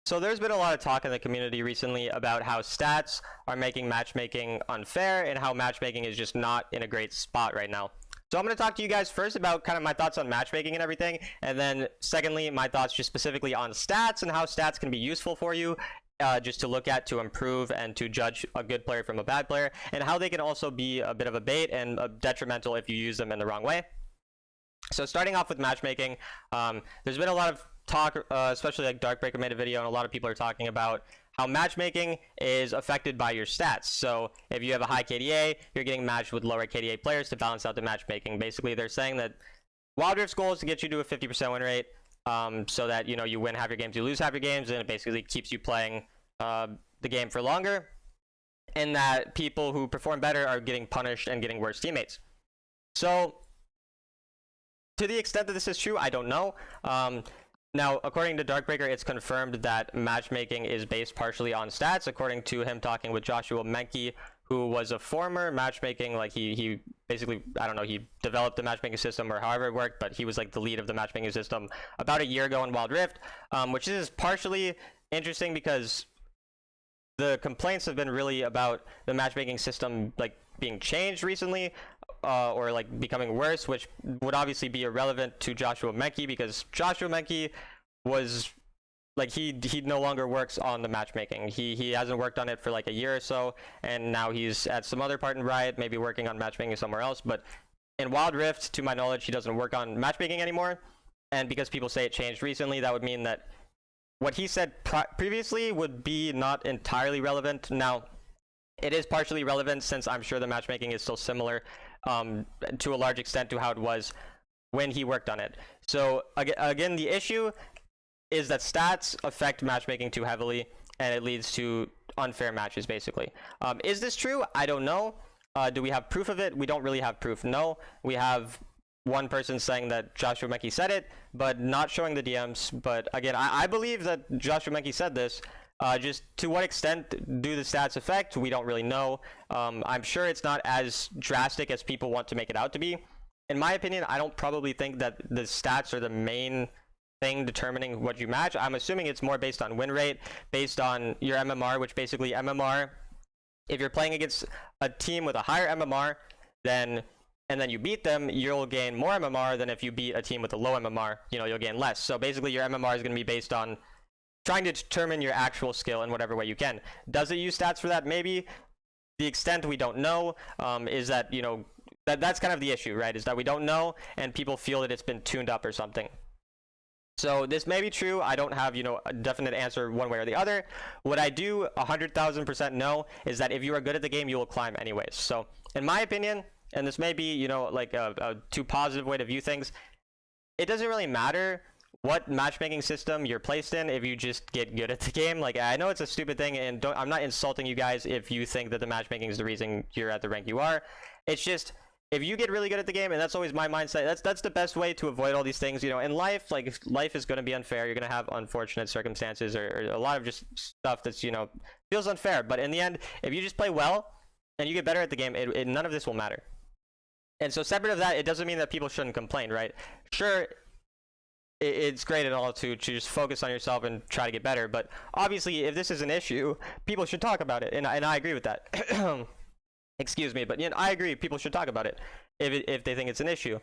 So there's been a lot of talk in the community recently about how stats are making matchmaking unfair and how matchmaking is just not in a great spot right now. So I'm going to talk to you guys first about kind of my thoughts on matchmaking and everything, and then secondly, my thoughts just specifically on stats and how stats can be useful for you just to look at, to improve, and to judge a good player from a bad player, and how they can also be a bit of a bait and detrimental if you use them in the wrong way. So starting off with matchmaking, there's been a lot of talk, especially like Darkbreaker made a video, and a lot of people are talking about how matchmaking is affected by your stats. So if you have a high KDA, you're getting matched with lower KDA players to balance out the matchmaking. Basically, they're saying that Wild Rift's goal is to get you to a 50% win rate, so that you win half your games, you lose half your games, and it basically keeps you playing the game for longer. And that people who perform better are getting punished and getting worse teammates. So to the extent that this is true, I don't know. Now, according to Darkbreaker, it's confirmed that matchmaking is based partially on stats, according to him talking with Joshua Menke, who was a former matchmaking, like he basically, I don't know, he developed the matchmaking system or however it worked, but he was like the lead of the matchmaking system about a year ago in Wild Rift, which is partially interesting because the complaints have been really about the matchmaking system like being changed recently, or like becoming worse, which would obviously be irrelevant to Joshua Menke because Joshua Menke was like he no longer works on the matchmaking. He hasn't worked on it for like a year or so, and now he's at some other part in Riot, maybe working on matchmaking somewhere else. But in Wild Rift, to my knowledge, he doesn't work on matchmaking anymore. And because people say it changed recently, that would mean that what he said previously would be not entirely relevant. Now, it is partially relevant since I'm sure the matchmaking is still similar to a large extent to how it was when he worked on it. So again, the issue is that stats affect matchmaking too heavily, and it leads to unfair matches, basically. Is this true? I don't know. Do we have proof of it? We don't really have proof. No, we have one person saying that Joshua Menke said it, but not showing the DMs. But again, I believe that Joshua Menke said this. Just to what extent do the stats affect? We don't really know. I'm sure it's not as drastic as people want to make it out to be. In my opinion, I don't probably think that the stats are the main thing determining what you match. I'm assuming it's more based on win rate, based on your MMR, which basically MMR, if you're playing against a team with a higher MMR, and then you beat them, you'll gain more MMR than if you beat a team with a low MMR, you'll gain less. So basically your MMR is going to be based on trying to determine your actual skill in whatever way you can. Does it use stats for that? Maybe. The extent we don't know is that, that's kind of the issue, right? Is that we don't know, and people feel that it's been tuned up or something. So this may be true. I don't have, a definite answer one way or the other. What I do 100,000% know is that if you are good at the game, you will climb anyways. So in my opinion, and this may be, like a too positive way to view things, it doesn't really matter what matchmaking system you're placed in if you just get good at the game. Like, I know it's a stupid thing, and I'm not insulting you guys if you think that the matchmaking is the reason you're at the rank you are. It's just, if you get really good at the game, and that's always my mindset, that's the best way to avoid all these things. In life, like, life is going to be unfair. You're going to have unfortunate circumstances or a lot of just stuff that's, feels unfair. But in the end, if you just play well and you get better at the game, none of this will matter. And so separate of that, it doesn't mean that people shouldn't complain, right? Sure, it's great and all to just focus on yourself and try to get better, but obviously if this is an issue, people should talk about it, and I agree with that. Excuse me, but I agree people should talk about it if they think it's an issue.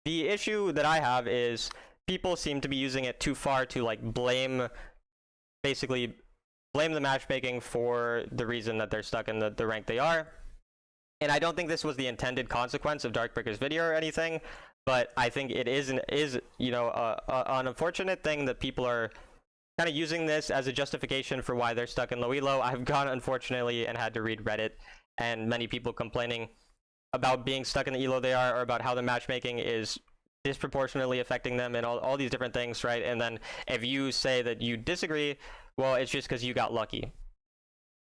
The issue that I have is people seem to be using it too far to like basically blame the matchmaking for the reason that they're stuck in the rank they are. And I don't think this was the intended consequence of Darkbreaker's video or anything, but I think it is an unfortunate thing that people are kind of using this as a justification for why they're stuck in low elo. I've gone, unfortunately, and had to read Reddit, and many people complaining about being stuck in the elo they are, or about how the matchmaking is disproportionately affecting them, and all these different things, right? And then if you say that you disagree, well, it's just because you got lucky.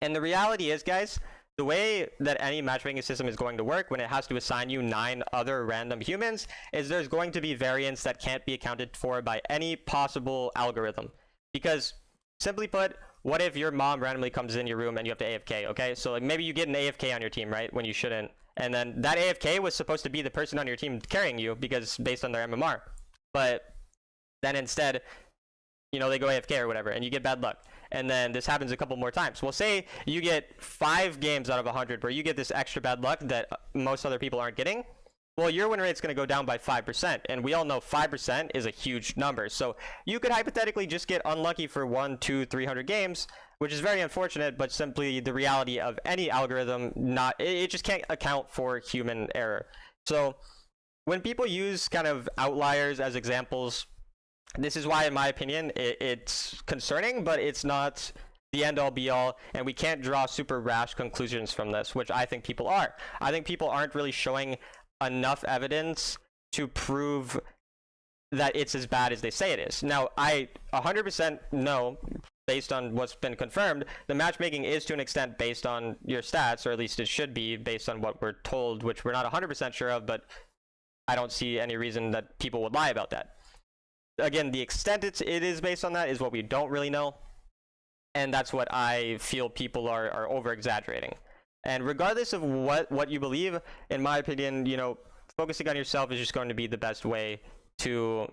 And the reality is, guys, the way that any matchmaking system is going to work when it has to assign you 9 other random humans is there's going to be variance that can't be accounted for by any possible algorithm. Because, simply put, what if your mom randomly comes in your room and you have to AFK, okay? So like maybe you get an AFK on your team, right, when you shouldn't. And then that AFK was supposed to be the person on your team carrying you because based on their MMR. But then instead, you know, they go AFK or whatever, and you get bad luck. And then this happens a couple more times. Well, say you get 5 games out of 100 where you get this extra bad luck that most other people aren't getting. Well, your win rate's going to go down by 5%, and we all know 5% is a huge number. So you could hypothetically just get unlucky for 1, 2, 300 games, which is very unfortunate, but simply the reality of any algorithm. It just can't account for human error. So when people use kind of outliers as examples, this is why, in my opinion, it's concerning, but it's not the end-all be-all, and we can't draw super rash conclusions from this, which I think people are. I think people aren't really showing enough evidence to prove that it's as bad as they say it is. Now, I 100% know, based on what's been confirmed, the matchmaking is to an extent based on your stats, or at least it should be based on what we're told, which we're not 100% sure of, but I don't see any reason that people would lie about that. Again, the extent it is based on that is what we don't really know, and that's what I feel people are over-exaggerating. And regardless of what you believe, in my opinion, you know, focusing on yourself is just going to be the best way to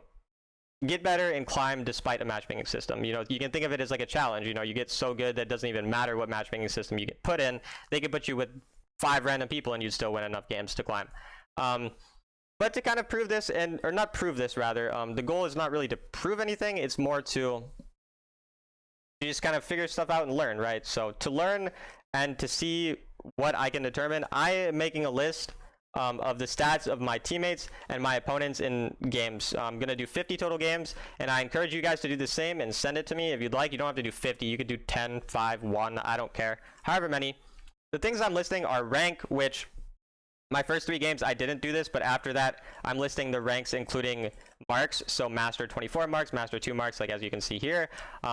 get better and climb despite a matchmaking system. You know, you can think of it as like a challenge. You know, you get so good that it doesn't even matter what matchmaking system you get put in. They could put you with 5 random people and you'd still win enough games to climb. But to kind of prove this, or not prove this rather, the goal is not really to prove anything. It's more to just kind of figure stuff out and learn, right? So to learn and to see what I can determine, I am making a list of the stats of my teammates and my opponents in games. I'm going to do 50 total games, and I encourage you guys to do the same and send it to me if you'd like. You don't have to do 50. You could do 10, 5, 1. I don't care. However many. The things I'm listing are rank, which my first 3 games I didn't do this, but after that I'm listing the ranks including marks. So master 24 marks, master 2 marks, like as you can see here.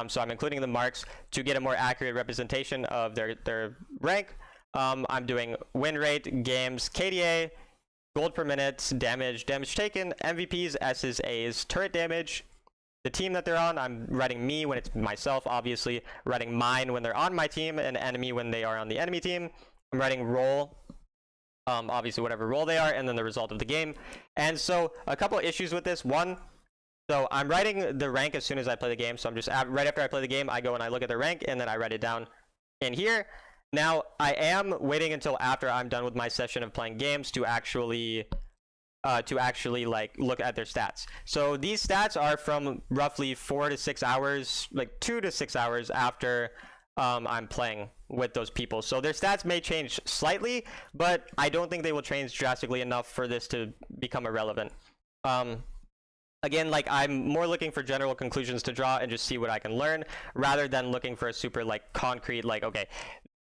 So I'm including the marks to get a more accurate representation of their rank. I'm doing win rate, games, KDA, gold per minute, damage taken, MVPs, S's, A's, turret damage, the team that they're on. I'm writing me when it's myself, obviously. Writing mine when they're on my team, and enemy when they are on the enemy team. I'm writing role, obviously whatever role they are, and then the result of the game. And so a couple of issues with this. One, so I'm writing the rank as soon as I play the game. So I'm just right after I play the game, I go and I look at the rank, and then I write it down in here. Now, I am waiting until after I'm done with my session of playing games to actually like look at their stats. So these stats are from roughly 4 to 6 hours, like 2 to 6 hours after I'm playing with those people. So their stats may change slightly, but I don't think they will change drastically enough for this to become irrelevant. Again, like, I'm more looking for general conclusions to draw and just see what I can learn, rather than looking for a super like concrete, like, okay,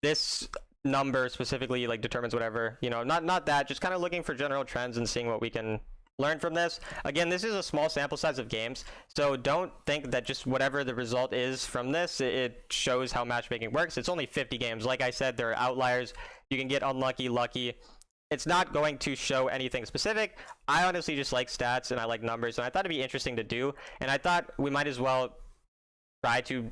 this number specifically like determines whatever, you know, not that, just kind of looking for general trends and seeing what we can learn from this. Again, this is a small sample size of games, so don't think that just whatever the result is from this, it shows how matchmaking works. It's only 50 games. Like I said, there are outliers. You can get unlucky, lucky. It's not going to show anything specific. I honestly just like stats and I like numbers, and I thought it'd be interesting to do, and I thought we might as well try to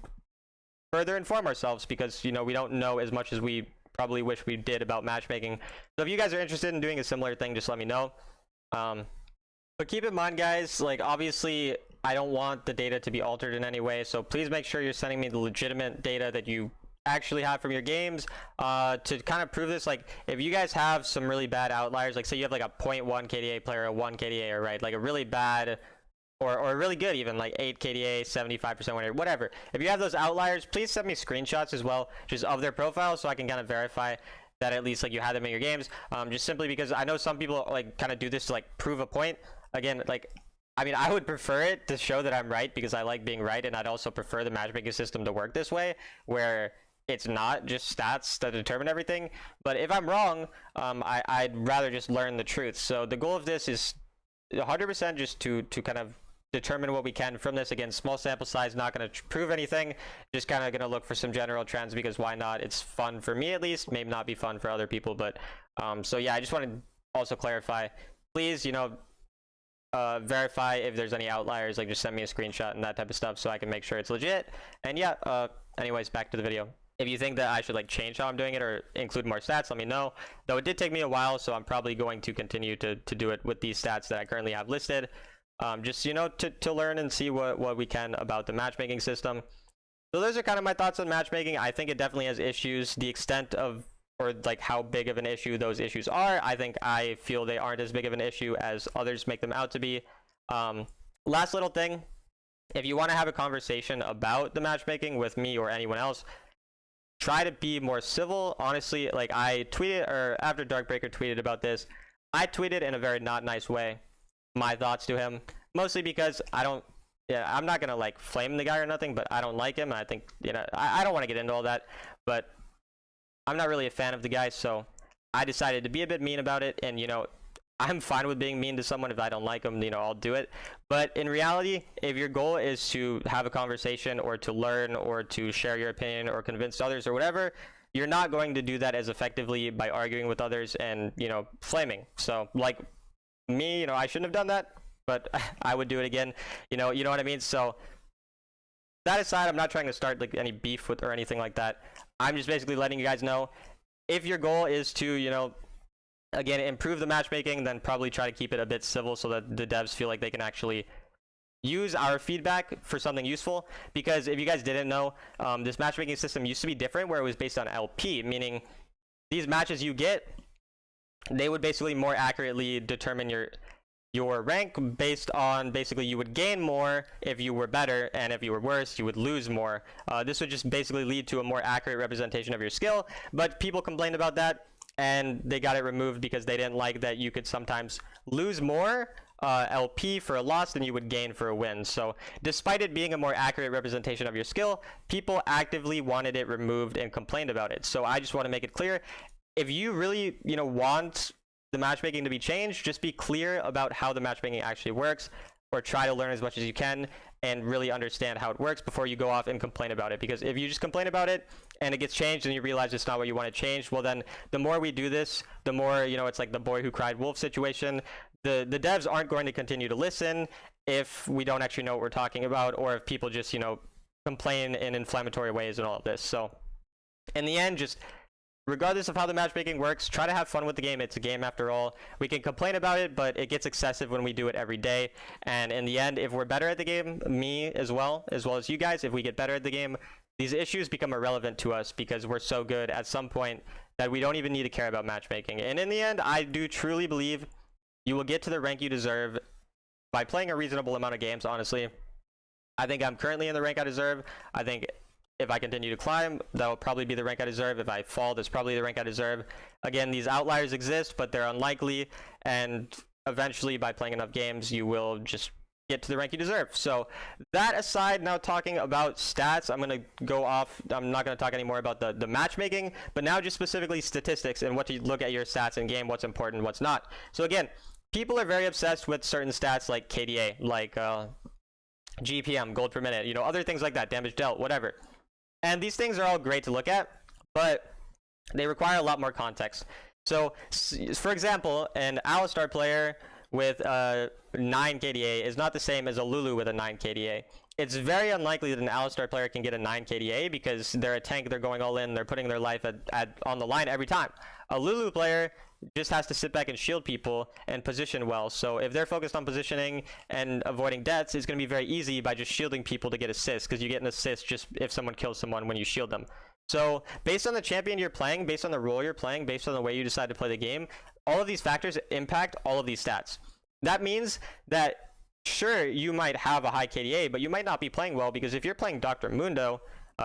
further inform ourselves, because, you know, we don't know as much as we probably wish we did about matchmaking. So if you guys are interested in doing a similar thing, just let me know. But keep in mind, guys, like, obviously I don't want the data to be altered in any way, so please make sure you're sending me the legitimate data that you actually have from your games to kind of prove this. Like, if you guys have some really bad outliers, like say you have like a 0.1 KDA player, a 1 KDA, right, like a really bad or really good, even like 8 KDA, 75% winner, whatever. If you have those outliers, please send me screenshots as well, just of their profiles, so I can kind of verify that at least like you had them in your games. Just simply because I know some people like kind of do this to like prove a point. Again, like, I mean, I would prefer it to show that I'm right, because I like being right, and I'd also prefer the matchmaking system to work this way, where it's not just stats that determine everything. But if I'm wrong, I'd rather just learn the truth. So the goal of this is 100% just to kind of determine what we can from this. Again, small sample size, not going to prove anything, just kind of going to look for some general trends, because why not? It's fun for me, at least. Maybe not be fun for other people, but so yeah, I just want to also clarify, please, you know, verify if there's any outliers, like just send me a screenshot and that type of stuff, so I can make sure it's legit. And yeah, anyways, back to the video. If you think that I should like change how I'm doing it or include more stats, let me know. Though it did take me a while, so I'm probably going to continue to do it with these stats that I currently have listed. just to learn and see what we can about the matchmaking system. So those are kind of my thoughts on matchmaking. I think it definitely has issues. The extent of, or like how big of an issue those issues are, I feel they aren't as big of an issue as others make them out to be. Last little thing, if you want to have a conversation about the matchmaking with me or anyone else, try to be more civil. Honestly, like I tweeted, or after Darkbreaker tweeted about this, I tweeted in a very not nice way my thoughts to him, mostly because I'm not gonna like flame the guy or nothing, but I don't like him, and I think I don't want to get into all that, but I'm not really a fan of the guy, so I decided to be a bit mean about it. And I'm fine with being mean to someone. If I don't like them, I'll do it. But in reality, if your goal is to have a conversation or to learn or to share your opinion or convince others or whatever, you're not going to do that as effectively by arguing with others and flaming. So like me, I shouldn't have done that, but I would do it again. You know what I mean? So that aside, I'm not trying to start like any beef with or anything like that. I'm just basically letting you guys know, if your goal is to again improve the matchmaking, then probably try to keep it a bit civil so that the devs feel like they can actually use our feedback for something useful. Because if you guys didn't know, this matchmaking system used to be different, where it was based on LP, meaning these matches you get, they would basically more accurately determine your rank based on, basically you would gain more if you were better, and if you were worse you would lose more. This would just basically lead to a more accurate representation of your skill, but people complained about that and they got it removed because they didn't like that you could sometimes lose more LP for a loss than you would gain for a win. So despite it being a more accurate representation of your skill, people actively wanted it removed and complained about it. So I just want to make it clear, if you really want the matchmaking to be changed, just be clear about how the matchmaking actually works, or try to learn as much as you can and really understand how it works before you go off and complain about it. Because if you just complain about it and it gets changed and you realize it's not what you want to change, well then the more we do this, the more it's like the boy who cried wolf situation. The devs aren't going to continue to listen if we don't actually know what we're talking about, or if people just complain in inflammatory ways and all of this. So in the end, just regardless of how the matchmaking works, try to have fun with the game. It's a game after all. We can complain about it, but it gets excessive when we do it every day. And in the end, if we're better at the game, me as well as you guys, if we get better at the game, these issues become irrelevant to us because we're so good at some point that we don't even need to care about matchmaking. And in the end, I do truly believe you will get to the rank you deserve by playing a reasonable amount of games, honestly. I think I'm currently in the rank I deserve. I think if I continue to climb, that will probably be the rank I deserve. If I fall, that's probably the rank I deserve. Again, these outliers exist, but they're unlikely, and eventually by playing enough games, you will just get to the rank you deserve. So that aside, now talking about stats, I'm going to go off. I'm not going to talk anymore about the matchmaking, but now just specifically statistics and what to look at your stats in game, what's important, what's not. So again, people are very obsessed with certain stats like KDA, like GPM, gold per minute, other things like that, damage dealt, whatever. And these things are all great to look at, but they require a lot more context. So, for example, an Alistar player with a 9 KDA is not the same as a Lulu with a 9 KDA. It's very unlikely that an Alistar player can get a 9 KDA because they're a tank, they're going all in, they're putting their life on the line every time. A Lulu player just has to sit back and shield people and position well. So if they're focused on positioning and avoiding deaths, it's going to be very easy by just shielding people to get assists, because you get an assist just if someone kills someone when you shield them. So based on the champion you're playing, based on the role you're playing, based on the way you decide to play the game, all of these factors impact all of these stats. That means that sure, you might have a high KDA, but you might not be playing well, because if you're playing Dr. Mundo,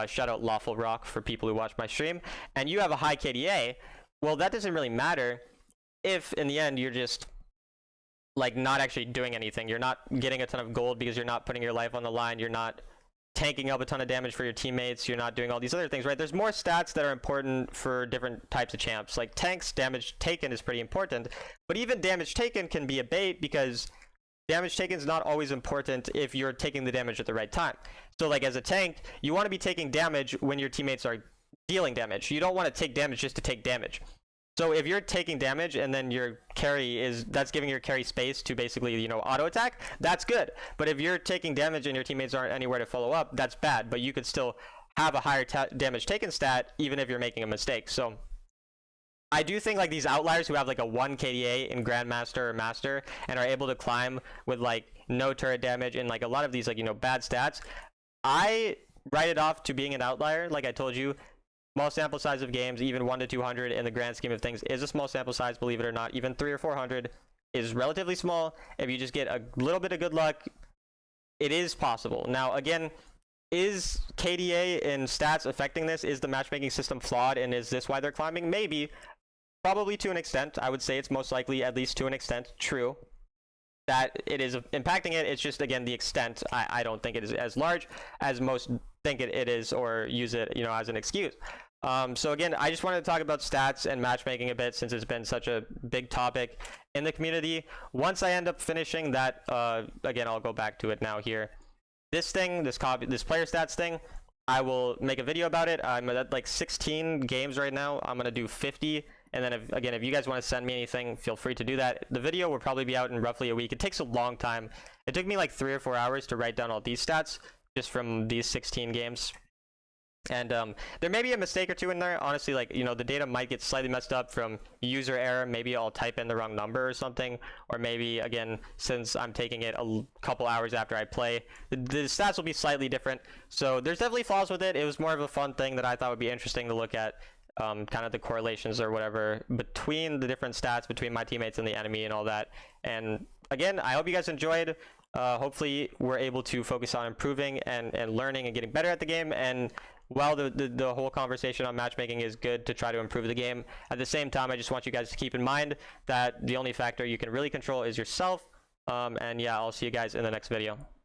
shout out Lawful Rock for people who watch my stream, and you have a high KDA, well, that doesn't really matter if in the end you're just like not actually doing anything. You're not getting a ton of gold because you're not putting your life on the line. You're not tanking up a ton of damage for your teammates. You're not doing all these other things, right? There's more stats that are important for different types of champs. Like tanks, damage taken is pretty important, but even damage taken can be a bait, because damage taken is not always important if you're taking the damage at the right time. So like as a tank, you want to be taking damage when your teammates are dealing damage. You don't want to take damage just to take damage. So if you're taking damage and then your carry that's giving your carry space to basically, auto attack, that's good. But if you're taking damage and your teammates aren't anywhere to follow up, that's bad. But you could still have a higher damage taken stat even if you're making a mistake. So I do think like these outliers who have like a 1 KDA in Grandmaster or Master and are able to climb with like no turret damage and like a lot of these like, you know, bad stats, I write it off to being an outlier. Like I told you, small sample size of games, even 1 to 200 in the grand scheme of things is a small sample size, believe it or not. Even 300 or 400 is relatively small. If you just get a little bit of good luck, it is possible. Now, again, is KDA and stats affecting this? Is the matchmaking system flawed, and is this why they're climbing? Maybe. Probably to an extent. I would say it's most likely, at least to an extent, true that it is impacting it. It's just, again, the extent. I don't think it is as large as most think it is, or use it, you know, as an excuse. So again, I just wanted to talk about stats and matchmaking a bit since it's been such a big topic in the community. Once I end up finishing that, again, I'll go back to it now here. This thing, this player stats thing, I will make a video about it. I'm at like 16 games right now. I'm gonna do 50. And then, if you guys want to send me anything, feel free to do that. The video will probably be out in roughly a week. It takes a long time. It took me like 3 or 4 hours to write down all these stats just from these 16 games. And there may be a mistake or two in there. Honestly, like, you know, the data might get slightly messed up from user error. Maybe I'll type in the wrong number or something. Or maybe, again, since I'm taking it a couple hours after I play, the stats will be slightly different. So there's definitely flaws with it. It was more of a fun thing that I thought would be interesting to look at. Kind of the correlations or whatever between the different stats between my teammates and the enemy and all that. And again, I hope you guys enjoyed. Hopefully we're able to focus on improving and learning and getting better at the game. And while the whole conversation on matchmaking is good to try to improve the game, at the same time, I just want you guys to keep in mind that the only factor you can really control is yourself. And yeah, I'll see you guys in the next video.